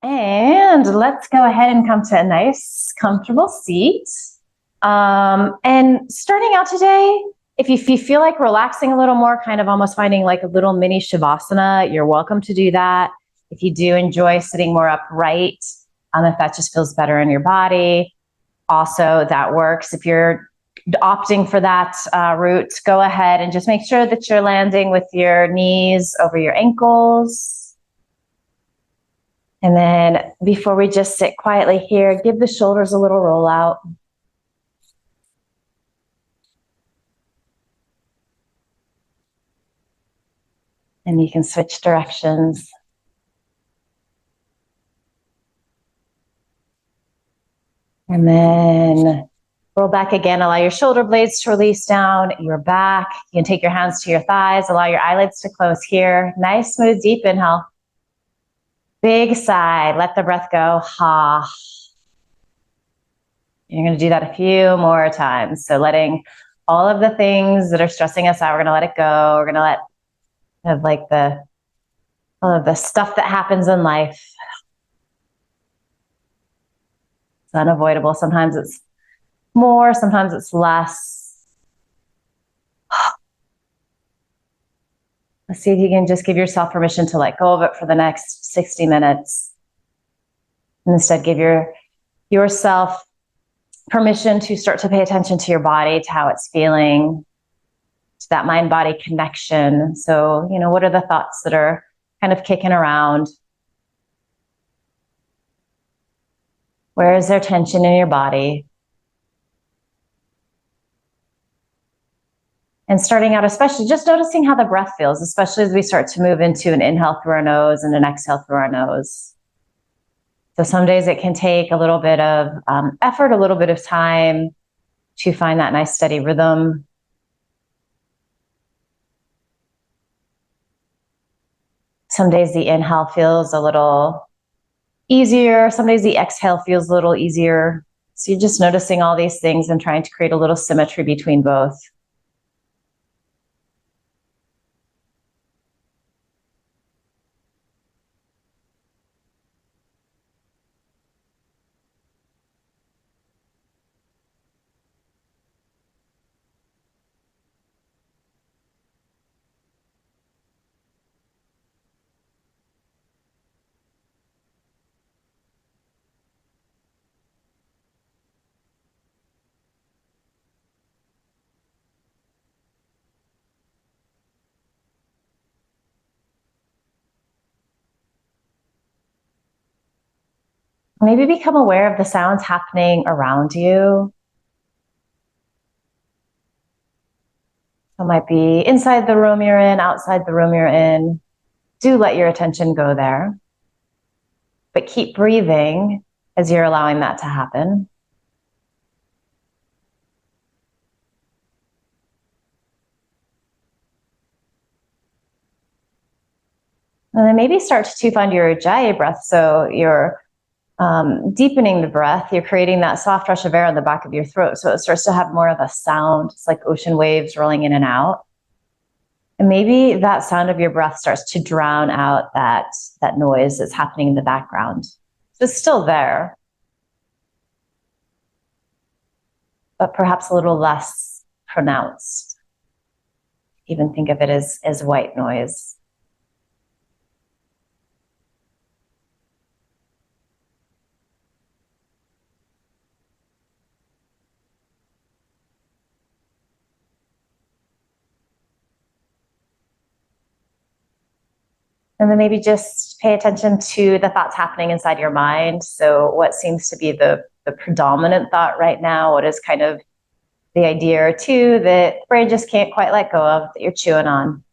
And let's go ahead and come to a nice, comfortable seat. And starting out today, if you feel like relaxing a little more, kind of almost finding like a little mini Shavasana, you're welcome to do that. If you do enjoy sitting more upright, if that just feels better in your body, also that works. If you're opting for that route, go ahead and just make sure that you're landing with your knees over your ankles. And then before we just sit quietly here, give the shoulders a little roll out. And you can switch directions. And then roll back again. Allow your shoulder blades to release down your back. You can take your hands to your thighs. Allow your eyelids to close here. Nice, smooth, deep inhale. Big sigh. Let the breath go. Ha. You're going to do that a few more times. So letting all of the things that are stressing us out, we're going to let it go. We're going to let of like all of the stuff that happens in life. It's unavoidable. Sometimes it's more, sometimes it's less. Let's see if you can just give yourself permission to let go of it for the next 60 minutes. And instead give yourself permission to start to pay attention to your body, to how it's feeling, to that mind-body connection. So, what are the thoughts that are kind of kicking around? Where is there tension in your body? And starting out, especially just noticing how the breath feels, especially as we start to move into an inhale through our nose and an exhale through our nose. So some days it can take a little bit of effort, a little bit of time to find that nice steady rhythm. Some days the inhale feels a little easier. Some days the exhale feels a little easier. So you're just noticing all these things and trying to create a little symmetry between both. Maybe become aware of the sounds happening around you. It might be inside the room you're in, outside the room you're in. Do let your attention go there. But keep breathing as you're allowing that to happen. And then maybe start to find your ujjayi breath. So you're deepening the breath. You're creating that soft rush of air on the back of your throat. So it starts to have more of a sound. It's like ocean waves rolling in and out. And maybe that sound of your breath starts to drown out that noise that's happening in the background. So it's still there, but perhaps a little less pronounced. Even think of it as white noise. And then maybe just pay attention to the thoughts happening inside your mind. So what seems to be the predominant thought right now? What is kind of the idea or two that the brain just can't quite let go of, that you're chewing on?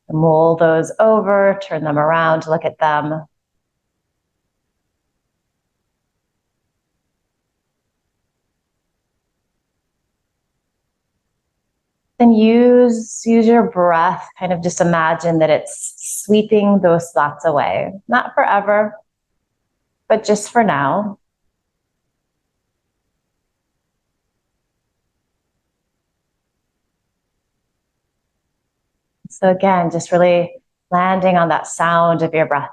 Mull those over, turn them around, look at them. Then use your breath, kind of just imagine that it's sweeping those thoughts away. Not forever, but just for now. So again, just really landing on that sound of your breath.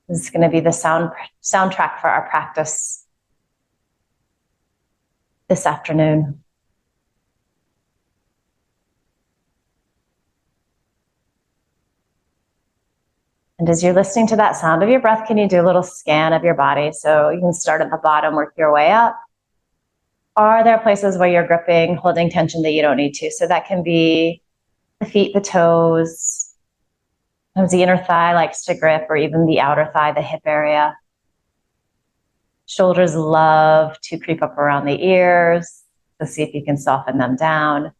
This is going to be the soundtrack for our practice this afternoon. And as you're listening to that sound of your breath, can you do a little scan of your body? So you can start at the bottom, work your way up. Are there places where you're gripping, holding tension that you don't need to? So that can be the feet, the toes. Sometimes the inner thigh likes to grip, or even the outer thigh, the hip area. Shoulders love to creep up around the ears. So see if you can soften them down.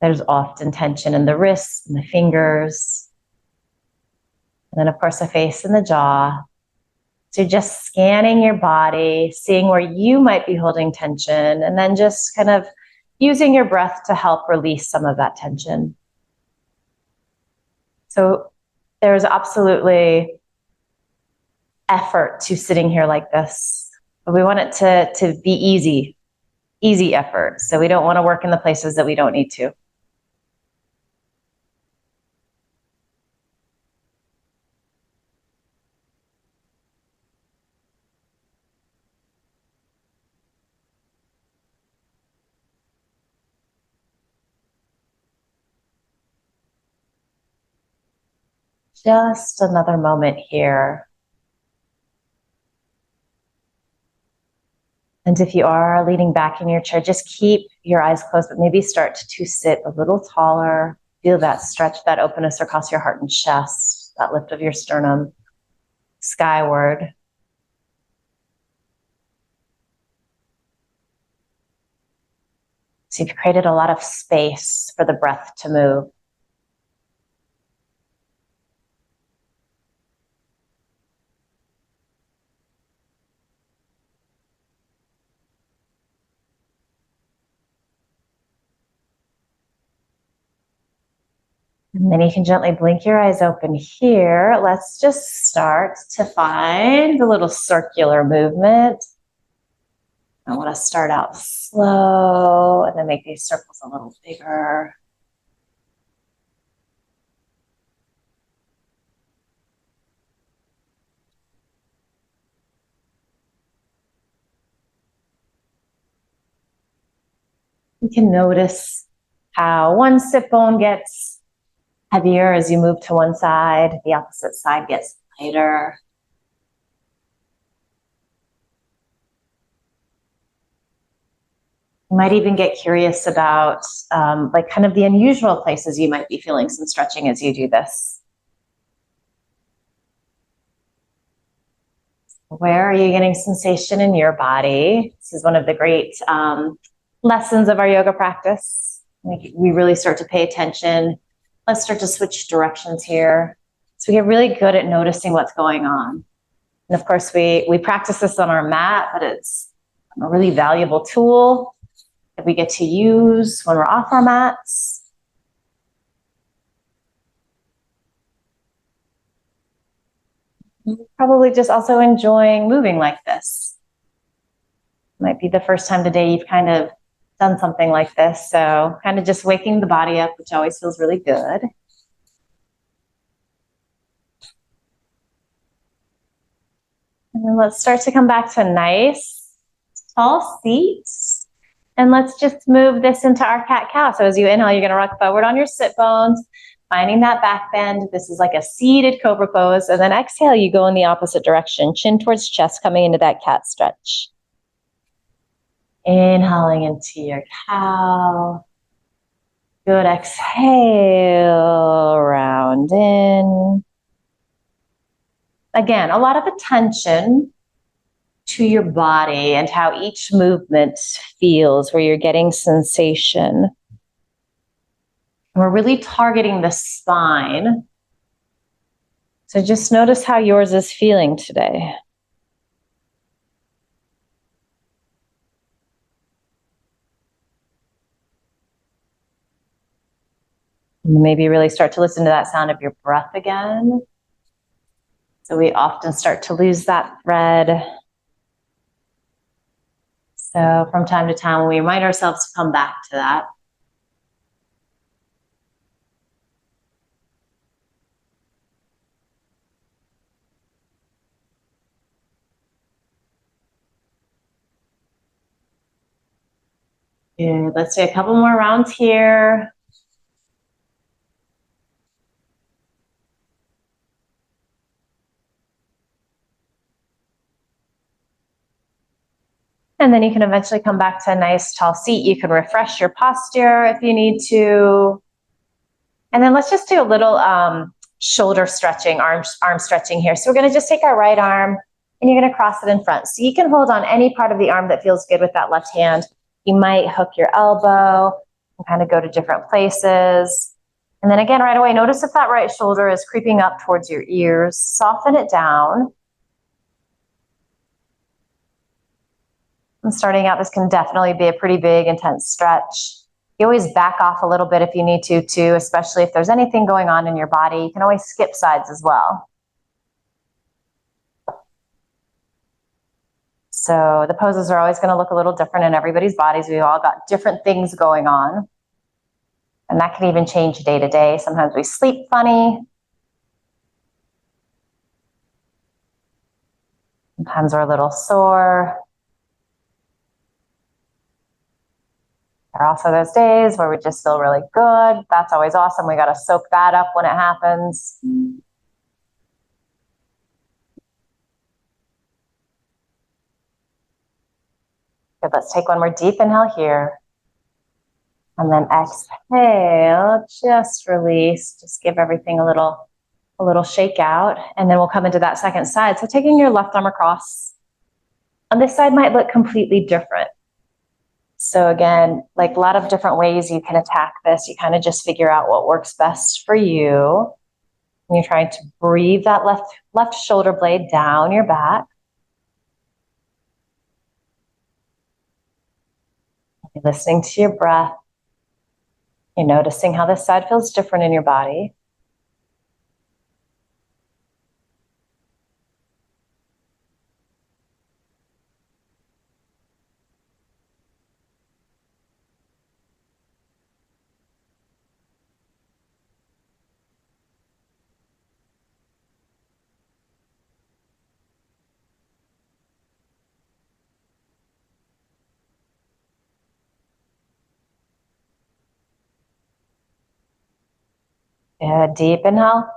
There's often tension in the wrists and the fingers. And then, of course, the face and the jaw. So just scanning your body, seeing where you might be holding tension, and then just kind of using your breath to help release some of that tension. So there's absolutely effort to sitting here like this, but we want it to be easy effort. So we don't want to work in the places that we don't need to. Just another moment here. And if you are leaning back in your chair, just keep your eyes closed, but maybe start to sit a little taller. Feel that stretch, that openness across your heart and chest, that lift of your sternum skyward. So you've created a lot of space for the breath to move. And then you can gently blink your eyes open here. Let's just start to find a little circular movement. I want to start out slow and then make these circles a little bigger. You can notice how one sit bone gets heavier as you move to one side, the opposite side gets lighter. You might even get curious about like kind of the unusual places you might be feeling some stretching as you do this. Where are you getting sensation in your body? This is one of the great lessons of our yoga practice. We really start to pay attention. Let's start to switch directions here. So we get really good at noticing what's going on. And of course, we practice this on our mat, but it's a really valuable tool that we get to use when we're off our mats. Probably just also enjoying moving like this. Might be the first time today you've kind of done something like this. So kind of just waking the body up, which always feels really good. And then let's start to come back to a nice tall seat. And let's just move this into our cat-cow. So as you inhale, you're going to rock forward on your sit bones, finding that back bend. This is like a seated cobra pose. And then exhale, you go in the opposite direction, chin towards chest, coming into that cat stretch. Inhaling into your cow. Good, exhale, round in. Again, a lot of attention to your body and how each movement feels, where you're getting sensation. We're really targeting the spine. So just notice how yours is feeling today. Maybe really start to listen to that sound of your breath again. So we often start to lose that thread. So from time to time, we remind ourselves to come back to that. Good. Let's do a couple more rounds here. And then you can eventually come back to a nice tall seat. You can refresh your posture if you need to. And then let's just do a little shoulder stretching, arm stretching here. So we're going to just take our right arm and you're going to cross it in front. So you can hold on any part of the arm that feels good with that left hand. You might hook your elbow and kind of go to different places. And then again, right away, notice if that right shoulder is creeping up towards your ears. Soften it down. And starting out, this can definitely be a pretty big, intense stretch. You always back off a little bit if you need to, too, especially if there's anything going on in your body. You can always skip sides as well. So the poses are always going to look a little different in everybody's bodies. We've all got different things going on. And that can even change day to day. Sometimes we sleep funny. Sometimes we're a little sore. There are also those days where we just feel really good. That's always awesome. We got to soak that up when it happens. Good, let's take one more deep inhale here. And then exhale, just release, just give everything a little shake out. And then we'll come into that second side. So taking your left arm across. On this side might look completely different. So again, like a lot of different ways you can attack this. You kind of just figure out what works best for you. And you're trying to breathe that left shoulder blade down your back. You're listening to your breath. You're noticing how this side feels different in your body. Good, deep inhale.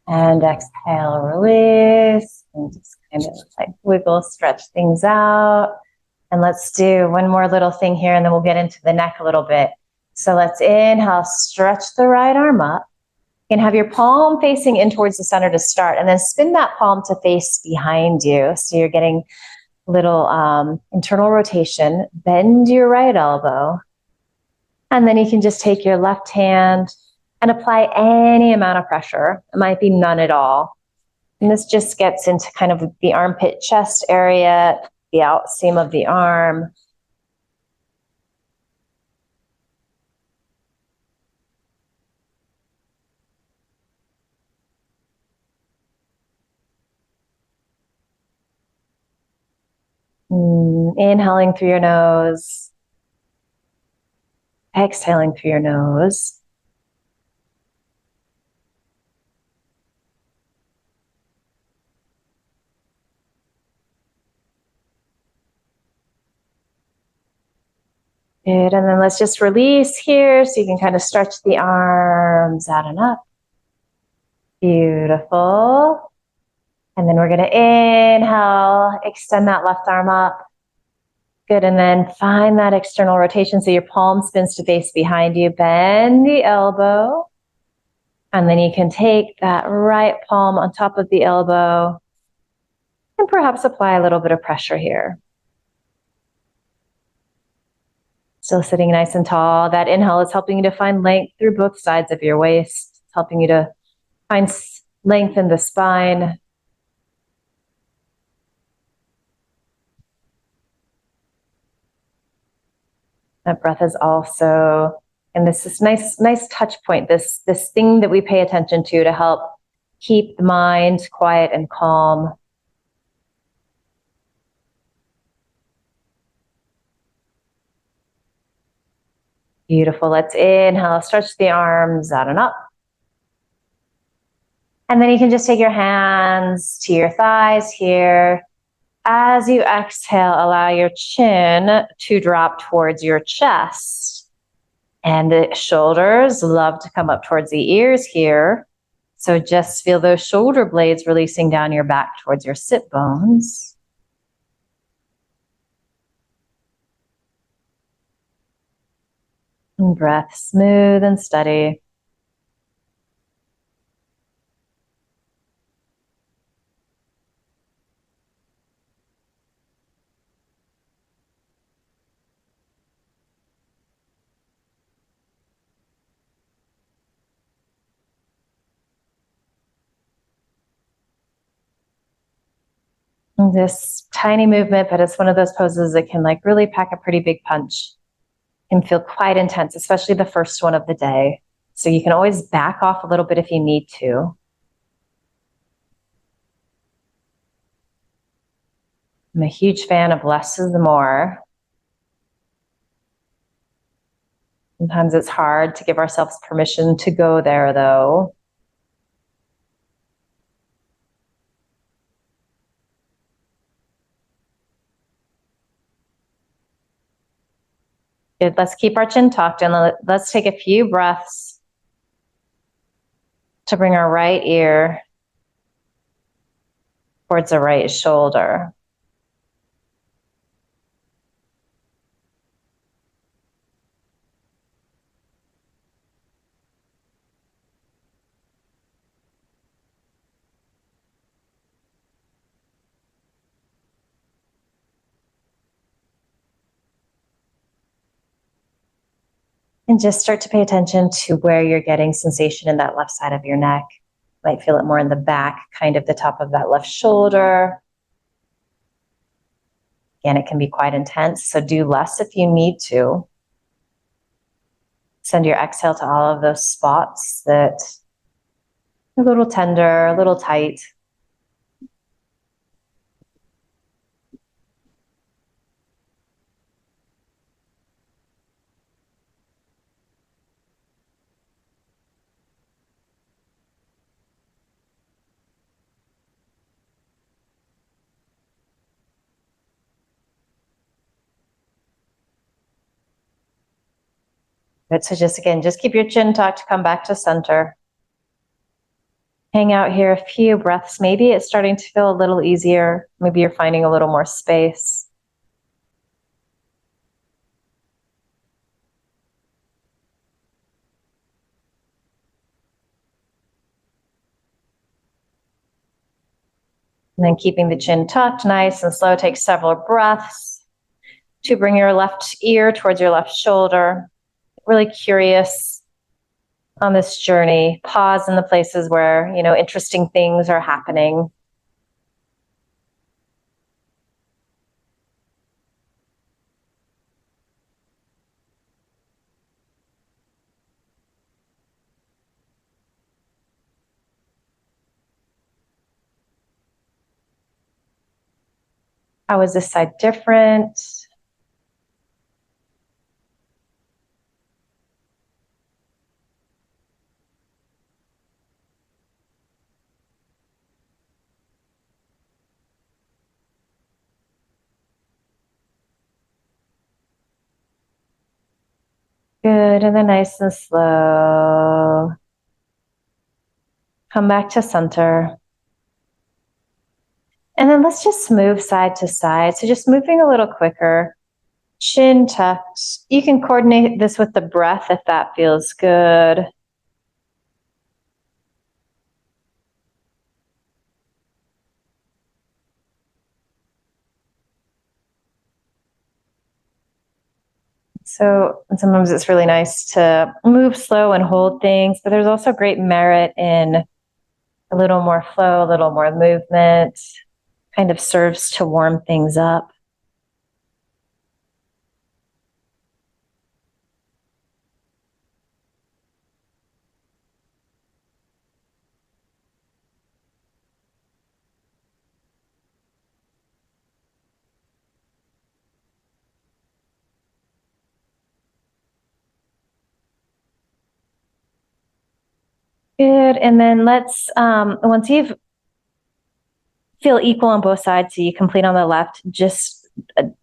And exhale, release. And just kind of like wiggle, stretch things out. And let's do one more little thing here, and then we'll get into the neck a little bit. So let's inhale, stretch the right arm up. You can have your palm facing in towards the center to start, and then spin that palm to face behind you. So you're getting a little internal rotation. Bend your right elbow. And then you can just take your left hand and apply any amount of pressure. It might be none at all. And this just gets into kind of the armpit chest area, the out seam of the arm. Inhaling through your nose. Exhaling through your nose. Good, and then let's just release here so you can kind of stretch the arms out and up. Beautiful. And then we're going to inhale, extend that left arm up. Good, and then find that external rotation so your palm spins to face behind you. Bend the elbow. And then you can take that right palm on top of the elbow and perhaps apply a little bit of pressure here. Still sitting nice and tall. That inhale is helping you to find length through both sides of your waist. It's helping you to find length in the spine. That breath is also, and this is nice touch point, this thing that we pay attention to help keep the mind quiet and calm. Beautiful. Let's inhale, stretch the arms out and up. And then you can just take your hands to your thighs here. as you exhale, allow your chin to drop towards your chest. And the shoulders love to come up towards the ears here. So just feel those shoulder blades releasing down your back towards your sit bones. And breath smooth and steady. This tiny movement, but it's one of those poses that can like really pack a pretty big punch. Can feel quite intense, especially the first one of the day. So you can always back off a little bit if you need to. I'm a huge fan of less is more. Sometimes it's hard to give ourselves permission to go there, though. Good. Let's keep our chin tucked and let's take a few breaths to bring our right ear towards the right shoulder. And just start to pay attention to where you're getting sensation in that left side of your neck. You might feel it more in the back, kind of the top of that left shoulder. Again, it can be quite intense, so do less if you need to. Send your exhale to all of those spots that are a little tender, a little tight. Good. So just again, just keep your chin tucked, come back to center. Hang out here a few breaths. Maybe it's starting to feel a little easier. Maybe you're finding a little more space. And then keeping the chin tucked, nice and slow. Take several breaths to bring your left ear towards your left shoulder. Really curious on this journey. Pause in the places where, interesting things are happening. How is this side different? Good, and then nice and slow. Come back to center. And then let's just move side to side. So just moving a little quicker. Chin tucked. You can coordinate this with the breath if that feels good. So sometimes it's really nice to move slow and hold things, but there's also great merit in a little more flow, a little more movement. Kind of serves to warm things up. Good, and then let's, once you've feel equal on both sides, so you complete on the left. Just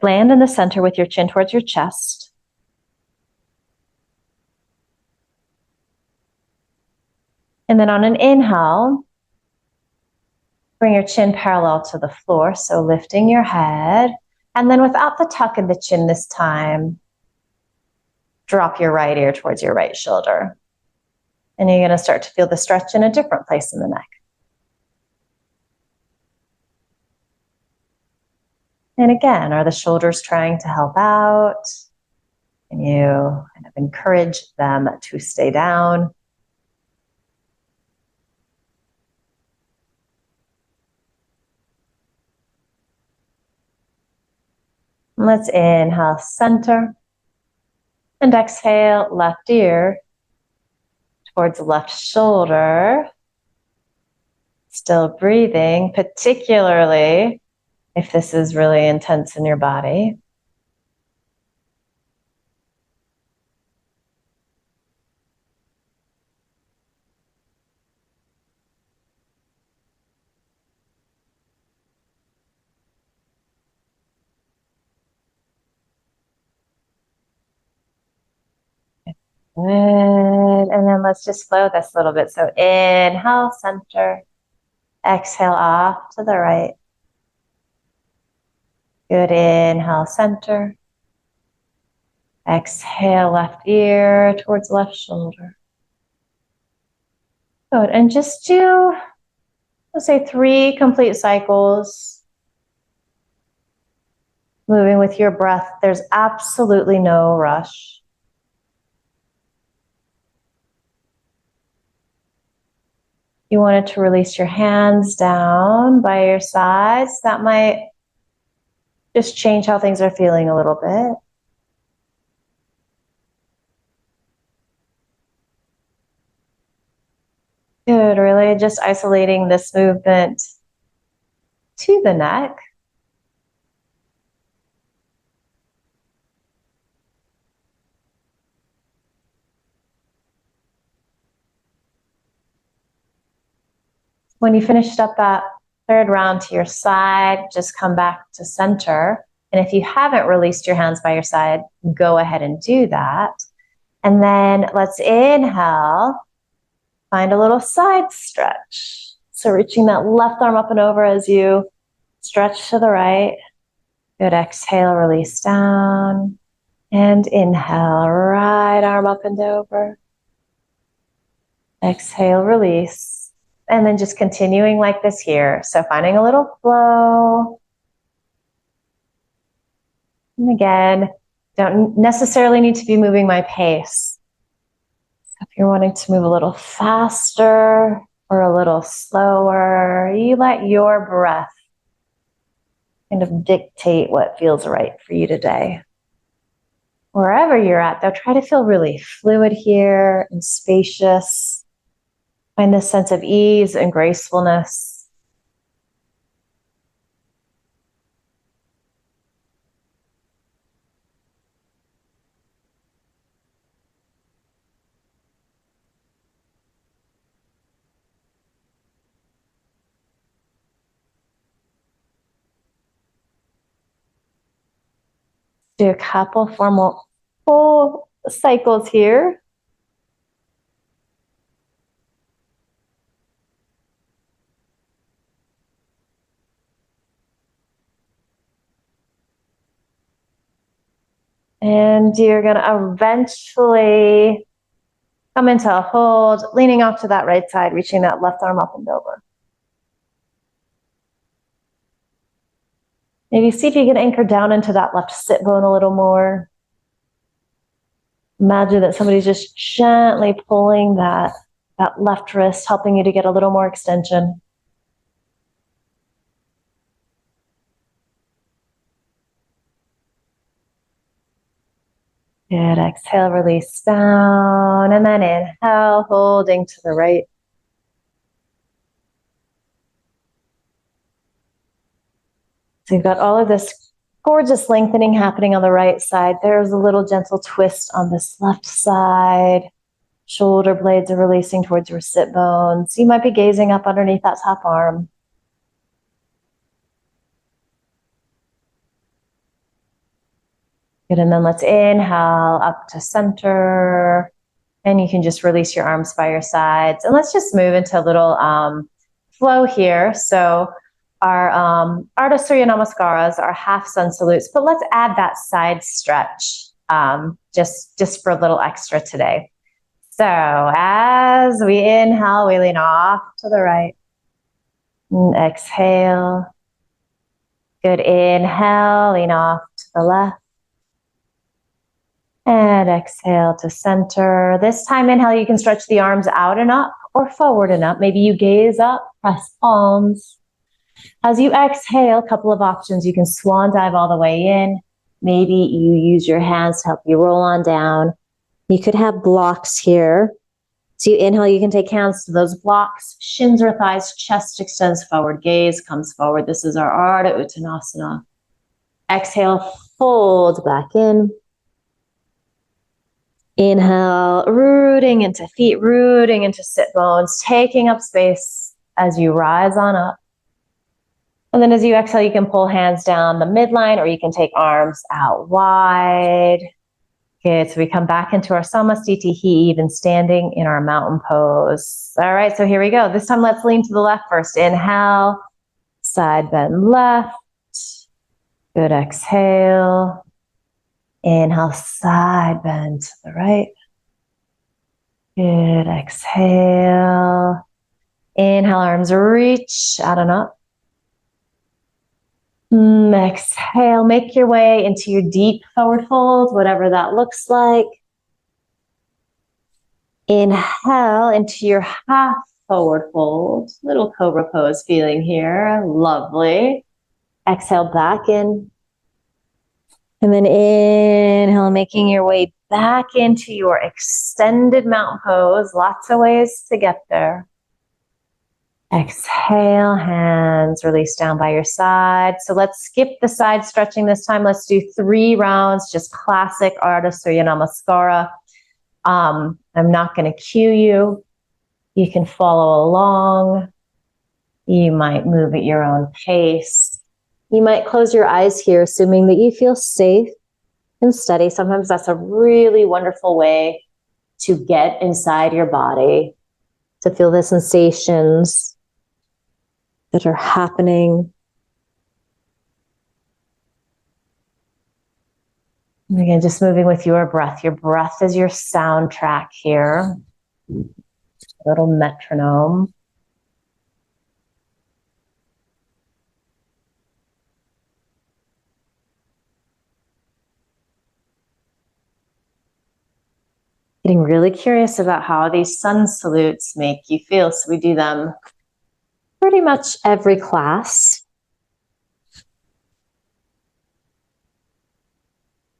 land in the center with your chin towards your chest. And then on an inhale, bring your chin parallel to the floor, so lifting your head. And then without the tuck in the chin this time, drop your right ear towards your right shoulder. And you're going to start to feel the stretch in a different place in the neck. And again, are the shoulders trying to help out? Can you kind of encourage them to stay down? Let's inhale, center. And exhale, left ear towards left shoulder. Still breathing, particularly if this is really intense in your body. Good. And then let's just flow this a little bit. So inhale, center. Exhale, off to the right. Good. Inhale, center. Exhale, left ear towards left shoulder. Good. And just do, let's say, 3 complete cycles. Moving with your breath. There's absolutely no rush. You wanted to release your hands down by your sides. That might just change how things are feeling a little bit. Good, really just isolating this movement to the neck. When you finished up that 3rd round to your side, just come back to center. And if you haven't released your hands by your side, go ahead and do that. And then let's inhale, find a little side stretch. So reaching that left arm up and over as you stretch to the right. Good, exhale, release down. And inhale, right arm up and over. Exhale, release. And then just continuing like this here. So finding a little flow. And again, don't necessarily need to be moving my pace. So if you're wanting to move a little faster or a little slower, you let your breath kind of dictate what feels right for you today. Wherever you're at, though, try to feel really fluid here and spacious. Find this sense of ease and gracefulness. Do a couple full cycles here. And you're going to eventually come into a hold, leaning off to that right side, reaching that left arm up and over. Maybe see if you can anchor down into that left sit bone a little more. Imagine that somebody's just gently pulling that left wrist, helping you to get a little more extension. Good, exhale, release down, and then inhale, holding to the right. So you've got all of this gorgeous lengthening happening on the right side. There's a little gentle twist on this left side. Shoulder blades are releasing towards your sit bones. You might be gazing up underneath that top arm. Good, and then let's inhale up to center. And you can just release your arms by your sides. And let's just move into a little flow here. So our Ardha Surya Namaskaras, our half sun salutes, but let's add that side stretch just for a little extra today. So as we inhale, we lean off to the right. And exhale. Good, inhale, lean off to the left. And exhale to center. This time, inhale, you can stretch the arms out and up or forward and up. Maybe you gaze up, press palms. As you exhale, a couple of options. You can swan dive all the way in. Maybe you use your hands to help you roll on down. You could have blocks here. So you inhale, you can take hands to those blocks, shins or thighs, chest extends forward, gaze comes forward. This is our Ardha Uttanasana. Exhale, fold back in. Inhale, rooting into feet, rooting into sit bones, taking up space as you rise on up. And then as you exhale, you can pull hands down the midline or you can take arms out wide. Good, so we come back into our Samasthiti heave and standing in our mountain pose. All right, so here we go. This time let's lean to the left first. Inhale, side bend left. Good, exhale. Inhale, side bend to the right. Good, exhale. Inhale, arms reach out and up. Exhale, make your way into your deep forward fold, whatever that looks like. Inhale into your half forward fold. Little cobra pose feeling here. Lovely. Exhale back in. And then inhale, making your way back into your extended mountain pose. Lots of ways to get there. Exhale, hands release down by your side. So let's skip the side stretching this time. Let's do 3 rounds, just classic Ardha Surya Namaskara. I'm not going to cue you. You can follow along. You might move at your own pace. You might close your eyes here, assuming that you feel safe and steady. Sometimes that's a really wonderful way to get inside your body, to feel the sensations that are happening. And again, just moving with your breath. Your breath is your soundtrack here. A little metronome. Getting really curious about how these sun salutes make you feel. So we do them pretty much every class.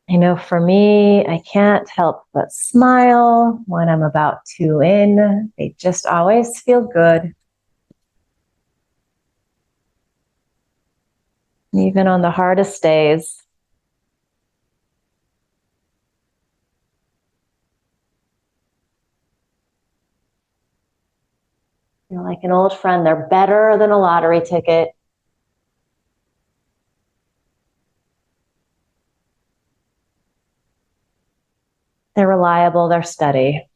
I know for me, I can't help but smile when I'm about 2 in. They just always feel good. Even on the hardest days. You're like an old friend. They're better than a lottery ticket. They're reliable. They're steady.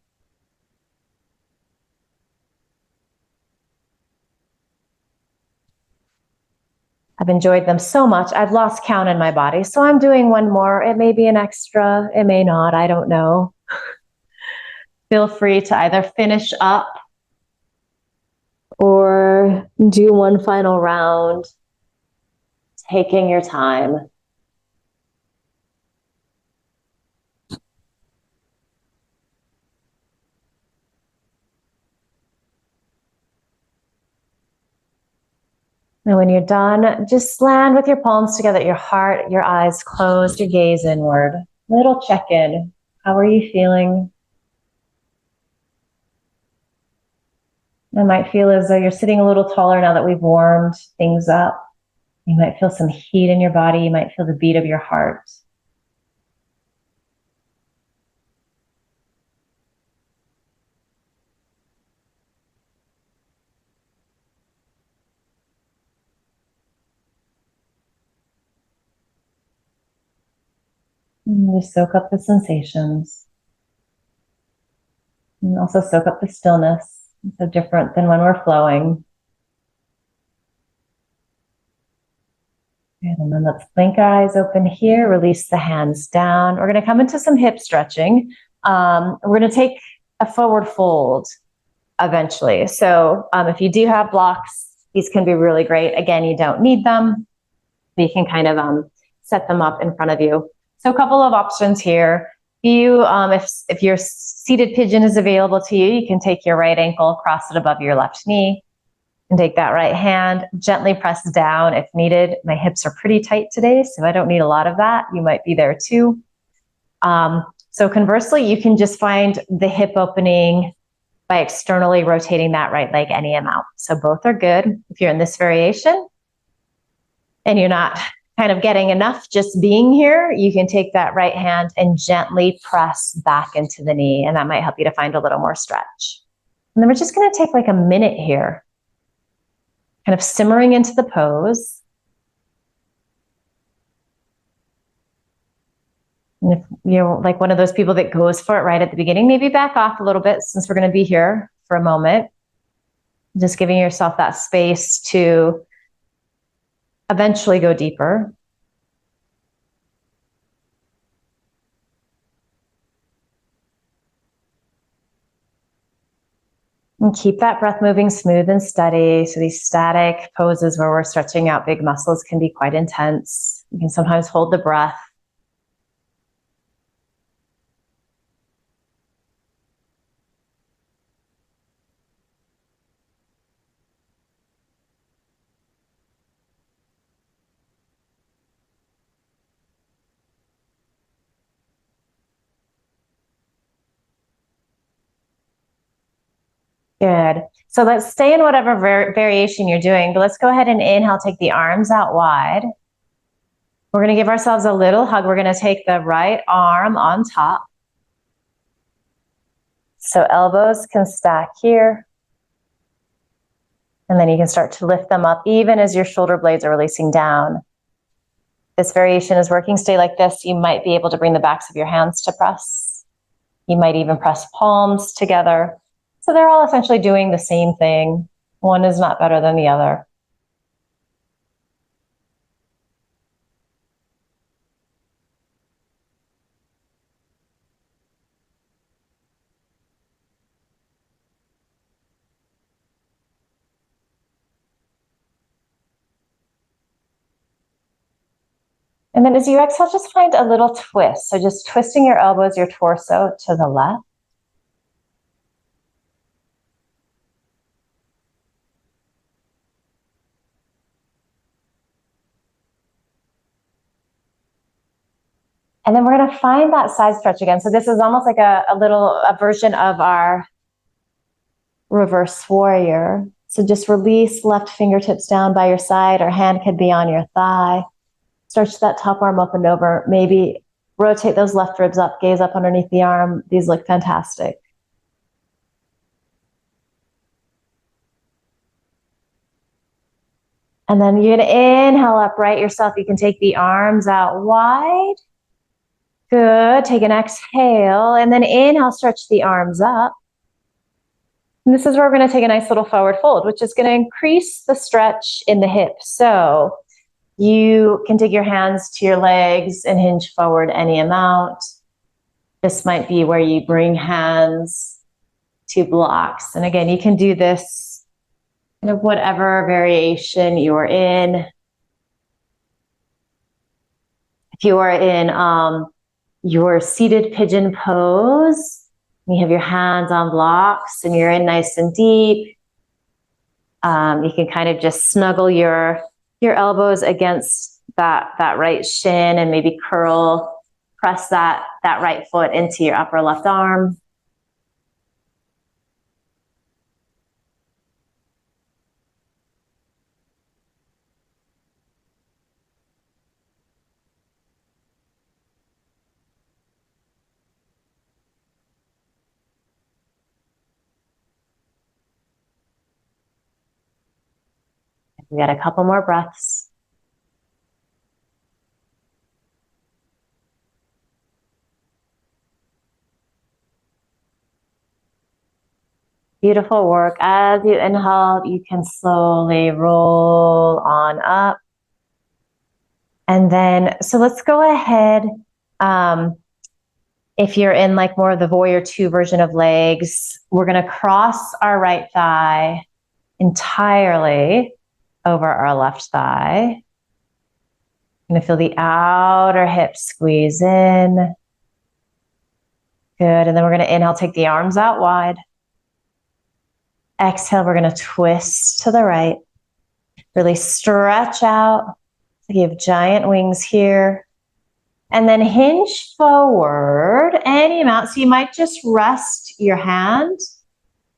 I've enjoyed them so much. I've lost count in my body. So I'm doing one more. It may be an extra. It may not. I don't know. Feel free to either finish up or do one final round, taking your time. And when you're done, just land with your palms together, your heart, your eyes closed, your gaze inward. Little check-in. How are you feeling? It might feel as though you're sitting a little taller now that we've warmed things up. You might feel some heat in your body. You might feel the beat of your heart. And just soak up the sensations. And also soak up the stillness. It's so different than when we're flowing. Good. And then let's blink our eyes open here, release the hands down. We're going to come into some hip stretching. We're going to take a forward fold eventually. So if you do have blocks, these can be really great. Again, you don't need them. You can kind of set them up in front of you. So a couple of options here. If your seated pigeon is available to you, you can take your right ankle, cross it above your left knee, and take that right hand, gently press down if needed. My hips are pretty tight today, so I don't need a lot of that. You might be there too. So conversely, you can just find the hip opening by externally rotating that right leg any amount. So both are good. If you're in this variation and you're not kind of getting enough just being here, you can take that right hand and gently press back into the knee, and that might help you to find a little more stretch. And then we're just going to take like a minute here, kind of simmering into the pose. And if you're like one of those people that goes for it right at the beginning, maybe back off a little bit since we're going to be here for a moment. Just giving yourself that space to eventually go deeper. And keep that breath moving smooth and steady. So these static poses where we're stretching out big muscles can be quite intense. You can sometimes hold the breath. Good. So let's stay in whatever variation you're doing, but let's go ahead and inhale, take the arms out wide. We're going to give ourselves a little hug. We're going to take the right arm on top. So elbows can stack here. And then you can start to lift them up even as your shoulder blades are releasing down. This variation is working. Stay like this. You might be able to bring the backs of your hands to press. You might even press palms together. So they're all essentially doing the same thing. One is not better than the other. And then as you exhale, just find a little twist. So just twisting your elbows, your torso to the left. And then we're going to find that side stretch again. So this is almost like a version of our reverse warrior. So just release left fingertips down by your side, or hand could be on your thigh. Stretch that top arm up and over. Maybe rotate those left ribs up, gaze up underneath the arm. These look fantastic. And then you're going to inhale, upright yourself. You can take the arms out wide. Good. Take an exhale, and then inhale, stretch the arms up. And this is where we're going to take a nice little forward fold, which is going to increase the stretch in the hips. So you can take your hands to your legs and hinge forward any amount. This might be where you bring hands to blocks. And again, you can do this kind of whatever variation you're in. If you are in your seated pigeon pose, you have your hands on blocks and you're in nice and deep, you can kind of just snuggle your elbows against that right shin and maybe press that right foot into your upper left arm. We got a couple more breaths. Beautiful work. As you inhale, you can slowly roll on up. And then, so let's go ahead. If you're in like more of the Warrior 2 version of legs, we're going to cross our right thigh entirely over our left thigh. You're going to feel the outer hip squeeze in. Good. And then we're going to inhale, take the arms out wide. Exhale, we're going to twist to the right. Really stretch out. So you have giant wings here. And then hinge forward any amount. So you might just rest your hand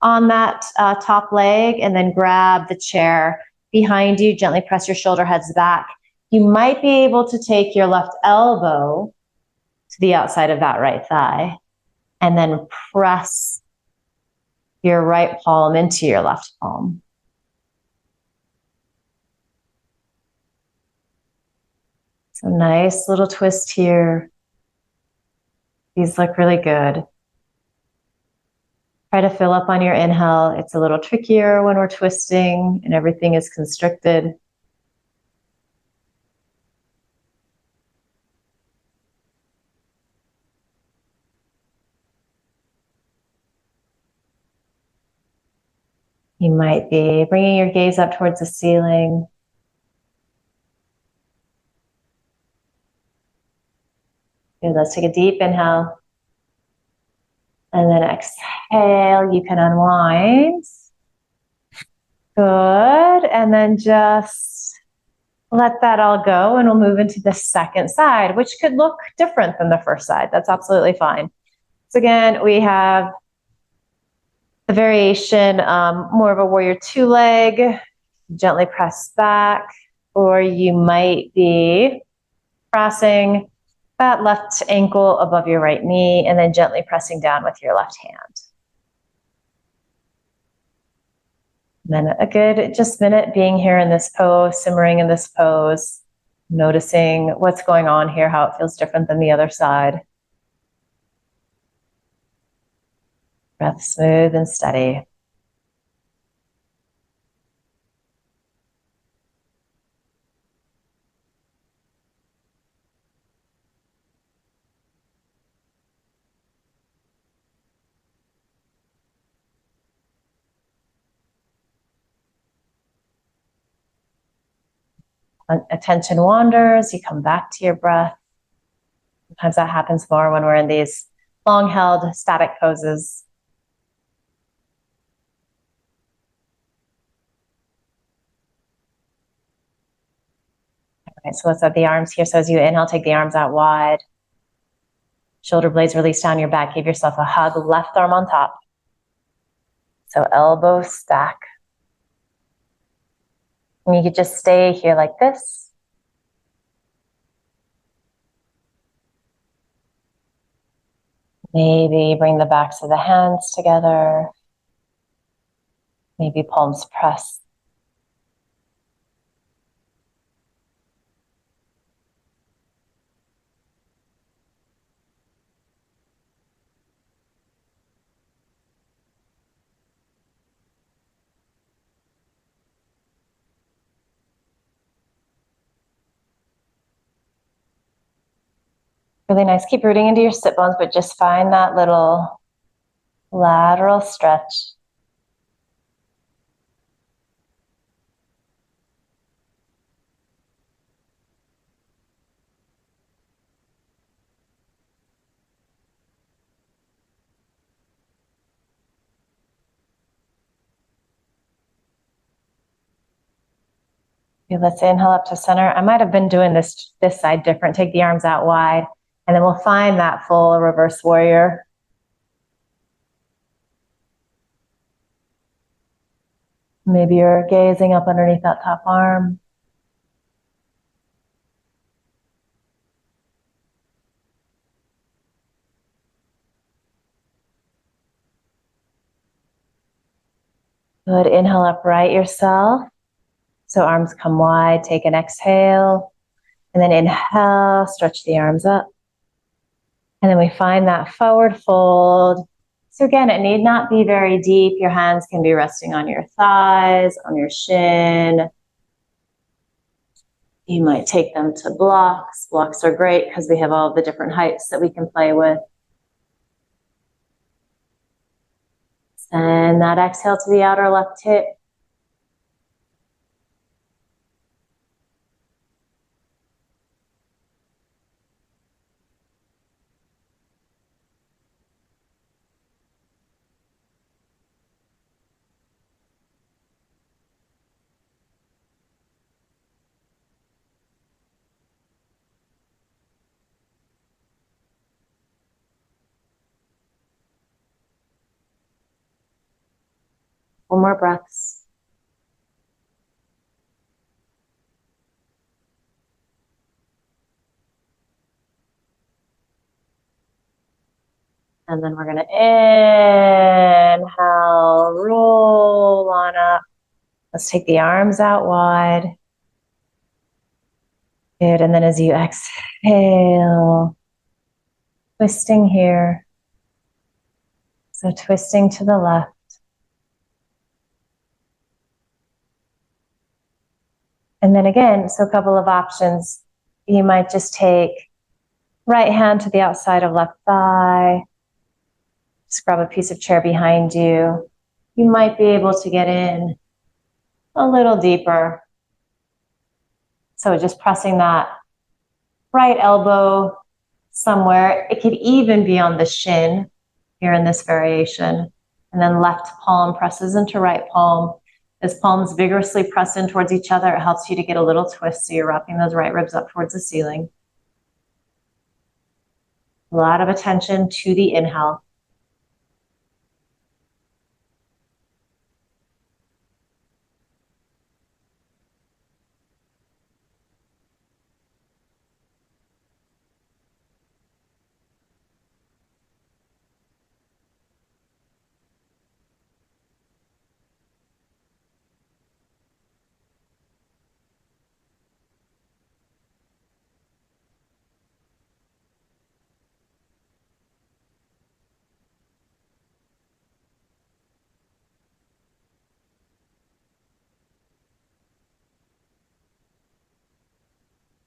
on that top leg and then grab the chair behind you. Gently press your shoulder heads back. You might be able to take your left elbow to the outside of that right thigh and then press your right palm into your left palm. So nice little twist here. These look really good. Try to fill up on your inhale. It's a little trickier when we're twisting and everything is constricted. You might be bringing your gaze up towards the ceiling. Good, let's take a deep inhale. And then exhale, you can unwind. Good, and then just let that all go and we'll move into the second side, which could look different than the first side. That's absolutely fine. So again, we have the variation, more of a Warrior 2 leg, gently press back, or you might be crossing that left ankle above your right knee and then gently pressing down with your left hand. And then a good just minute being here in this pose, simmering in this pose, noticing what's going on here, how it feels different than the other side. Breath smooth and steady. When attention wanders, you come back to your breath. Sometimes that happens more when we're in these long-held static poses. Okay, so let's have the arms here. So as you inhale, take the arms out wide. Shoulder blades release down your back. Give yourself a hug, left arm on top. So elbows stack. And you could just stay here like this. Maybe bring the backs of the hands together. Maybe palms press. Really nice. Keep rooting into your sit bones, but just find that little lateral stretch. Okay, let's inhale up to center. I might have been doing this side different. Take the arms out wide, and then we'll find that full reverse warrior. Maybe you're gazing up underneath that top arm. Good, inhale, upright yourself. So arms come wide, take an exhale. And then inhale, stretch the arms up. And then we find that forward fold, So again, it need not be very deep. Your hands can be resting on your thighs, on your shin. You might take them to blocks. Blocks are great because we have all the different heights that we can play with. And that exhale to the outer left hip. One more breaths. And then we're going to inhale, roll on up. Let's take the arms out wide. Good. And then as you exhale, twisting here. So twisting to the left. And then again, so a couple of options. You might just take right hand to the outside of left thigh. Just grab a piece of chair behind you. You might be able to get in a little deeper. So just pressing that right elbow somewhere. It could even be on the shin here in this variation. And then left palm presses into right palm. As palms vigorously press in towards each other, it helps you to get a little twist. So you're wrapping those right ribs up towards the ceiling. A lot of attention to the inhale.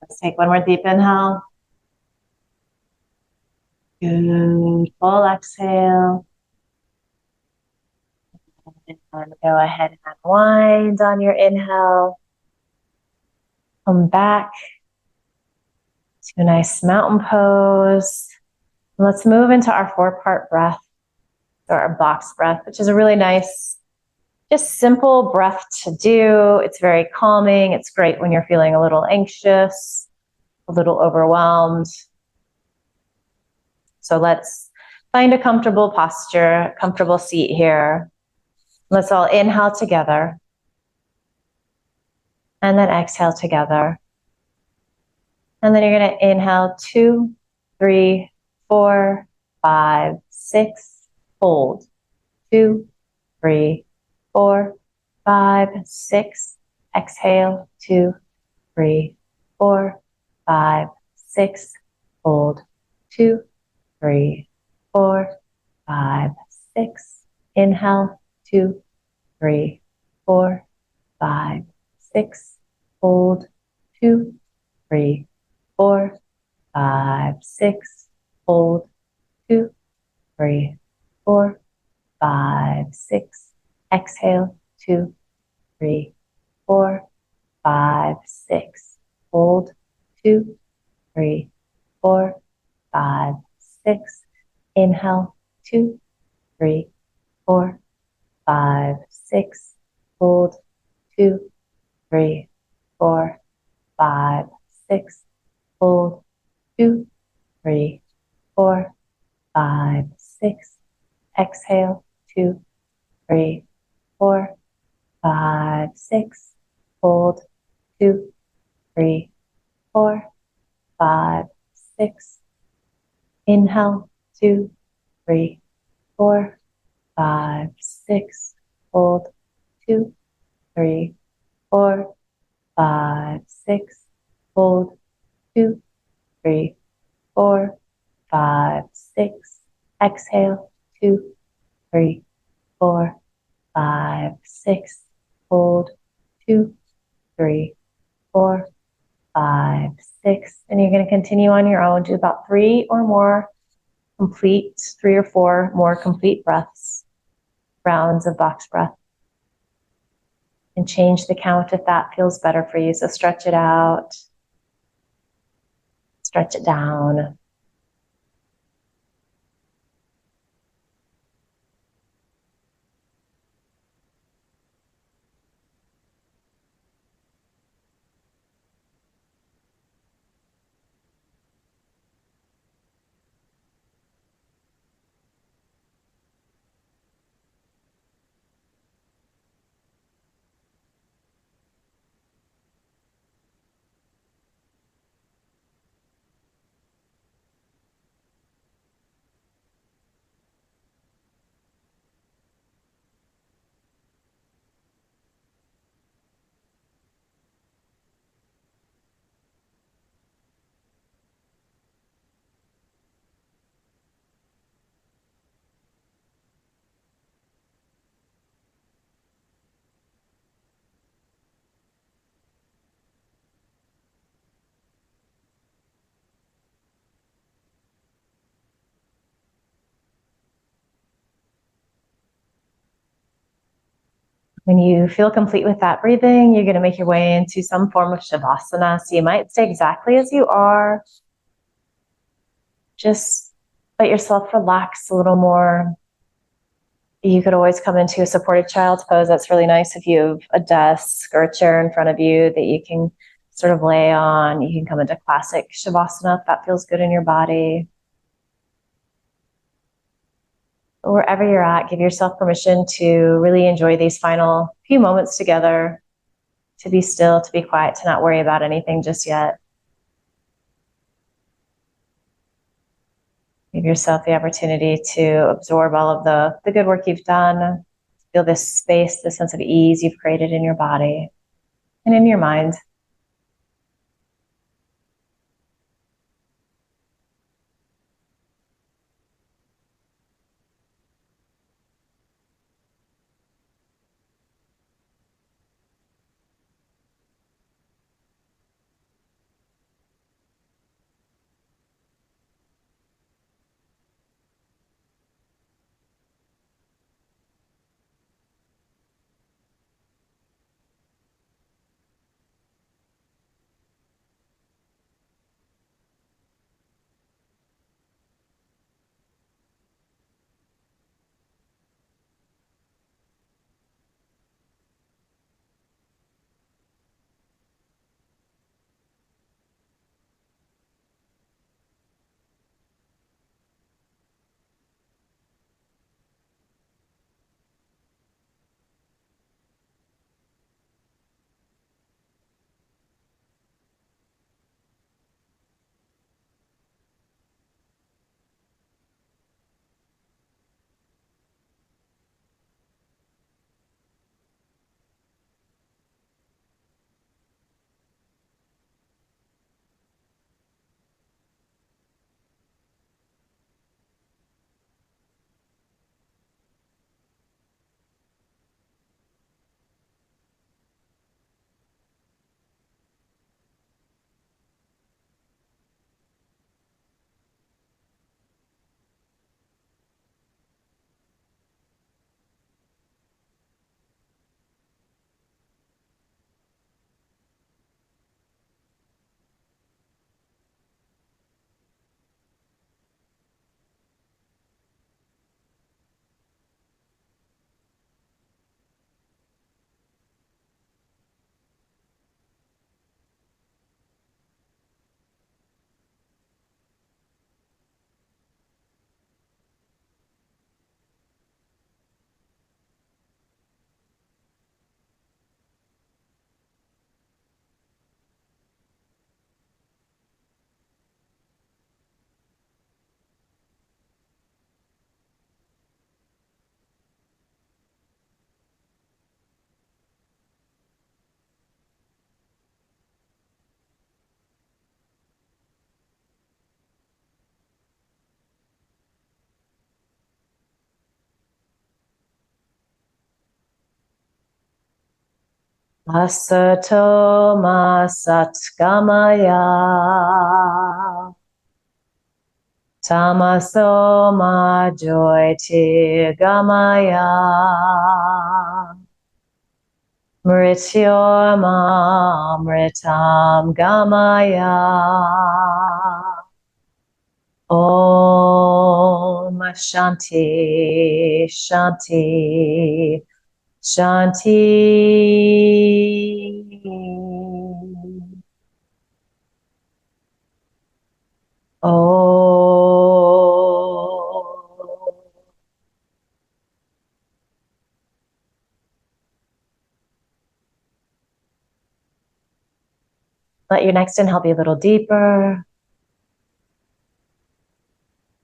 Let's take one more deep inhale. Good. Full exhale. And go ahead and unwind on your inhale. Come back to a nice mountain pose. Let's move into our 4-part breath, or our box breath, which is a really nice, just simple breath to do. It's very calming. It's great when you're feeling a little anxious, a little overwhelmed. So let's find a comfortable posture, comfortable seat here. Let's all inhale together. And then exhale together. And then you're going to inhale 2, 3, 4, 5, 6. Hold. 2, 3, 4, 5, 6. Exhale. 2, 3, 4, 5, 6. Hold. 2, 3, 4, 5, 6. Inhale. 2, 3, 4, 5, 6. Hold. 2, 3, 4, 5, 6. Hold. 2, 3, 4, 5, 6. Exhale. 2, 3, 4, 5, 6. Hold. 2, 3, 4, 5, 6. Inhale. 2, 3, 4, 5, 6. Hold. 2, 3, 4, 5, 6. Hold. 2, 3, 4, 5, 6. Exhale. 2, 3, 4, 5, 6. Hold. 2, 3, 4, 5, 6. Inhale. 2, 3, 4, 5, 6. Hold. 2, 3, 4, 5, 6. Hold. 2, 3, 4, 5, 6. Exhale. 2, 3, 4, 5, 6. Hold. 2, 3, 4, 5, 6. And you're going to continue on your own. Do about 3 or more complete, 3 or 4 more complete breaths, rounds of box breath. And change the count if that feels better for you. So stretch it out, stretch it down. When you feel complete with that breathing, you're going to make your way into some form of Shavasana. So you might stay exactly as you are. Just let yourself relax a little more. You could always come into a supported child's pose. That's really nice if you have a desk or a chair in front of you that you can sort of lay on. You can come into classic Shavasana if that feels good in your body. Wherever you're at, give yourself permission to really enjoy these final few moments together, to be still, to be quiet, to not worry about anything just yet. Give yourself the opportunity to absorb all of the good work you've done. Feel this space, the sense of ease you've created in your body and in your mind. Asato ma satgamaya. Tamaso ma jyotirgamaya. Mrityorma mritam gamaya. Om Shanti Shanti Shanti. Oh. Let your next inhale be a little deeper.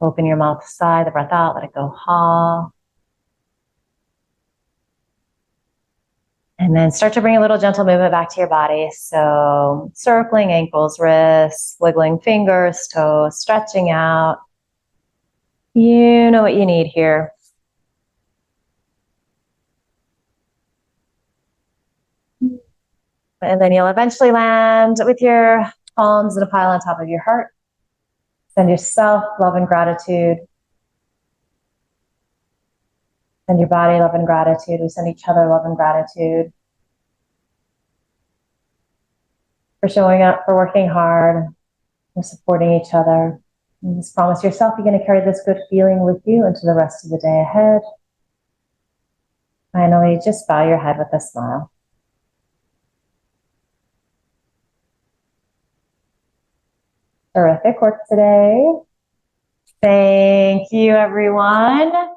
Open your mouth, sigh the breath out, let it go ha. And then start to bring a little gentle movement back to your body. So circling ankles, wrists, wiggling fingers, toes, stretching out. You know what you need here. And then you'll eventually land with your palms in a pile on top of your heart. Send yourself love and gratitude. Send your body love and gratitude. We send each other love and gratitude for showing up, for working hard, for supporting each other. And just promise yourself you're going to carry this good feeling with you into the rest of the day ahead. Finally, just bow your head with a smile. Terrific work today. Thank you, everyone.